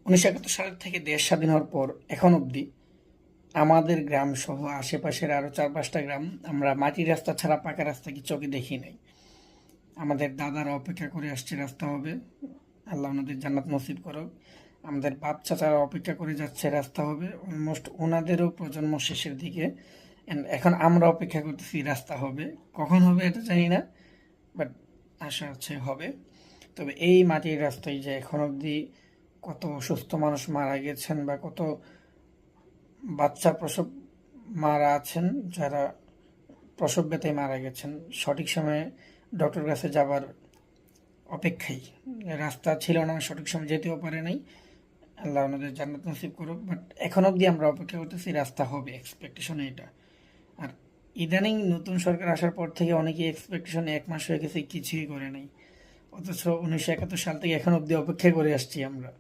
1971 সাল থেকে দেশ স্বাধীন হওয়ার পর এখন অবধি আমাদের গ্রাম সহ আশেপাশের আরো 4-5টা গ্রাম আমরা মাটির রাস্তা ছাড়া পাকা রাস্তা কি চোখে দেখি নাই। আমাদের দাদারা অপেক্ষা করে আসছে রাস্তা হবে, আল্লাহ ওনাদের জান্নাত নসিব করুক। আমাদের বাপ চাচারা অপেক্ষা করে যাচ্ছে রাস্তা হবে, অলমোস্ট ওনাদেরও প্রজন্ম শেষের দিকে। And এখন আমরা অপেক্ষা করতেছি রাস্তা হবে, কখন হবে এটা জানি না, বাট আশা আছে হবে। তবে এই মাটির রাস্তায় যে এখন অবধি কত অসুস্থ মানুষ মারা গেছেন বা কত বাচ্চা প্রসব মারা আছেন, যারা প্রসব ব্যথায় মারা গেছেন, সঠিক সময়ে ডক্টর কাছে যাবার অপেক্ষায় রাস্তা ছিল না, সঠিক সময় যেতেও পারে নাই। আল্লাহ ওনাদের জান্নাত নসিব করুক। বাট এখন অবধি আমরা অপেক্ষা করতেছি রাস্তা হবে, এক্সপেকটেশন এটা। আর ইদানিং নতুন সরকার আসার পর থেকে অনেকেই এক্সপেকটেশন 1 মাস হয়ে গেছে, কিছুই করে নাই। অথচ 1971 সাল থেকে এখন অবধি অপেক্ষা করে আসছি আমরা।